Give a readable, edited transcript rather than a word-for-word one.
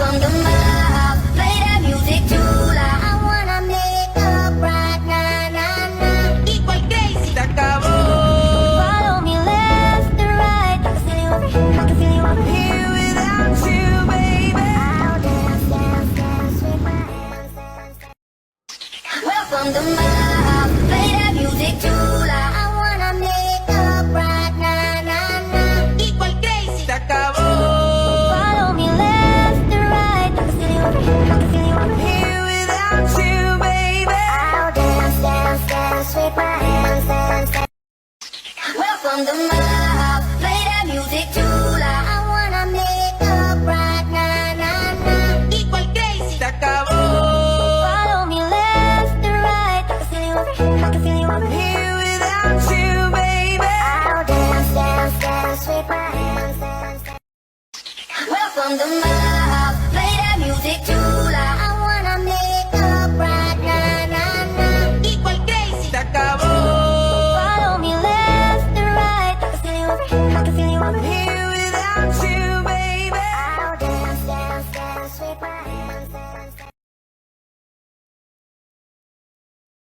Welcome to my house. Play that music too loud. I wanna make up right now, now, now. Igual crazy. Se acabó. Follow me left to right. I can feel you over here. I can feel you over here without you, baby. I'll dance, dance, dance with my hands, dance, dance. Welcome to my house. Play that music too loud. I wanna make up right now, now, now. Igual crazy. Se acabó. Follow me left to right. I can feel you over here. I can feel you over here without you, baby. I'll dance, dance, dance with my hands, dance, dance. Welcome to my house. Play that music too loud. I wanna make up right now, now, now. Igual crazy. Se acabó. Follow me left to right. I can feel you over here. I can feel you over here without you, baby. I'll dance, dance, dance with my hands, dance, dance. Welcome to my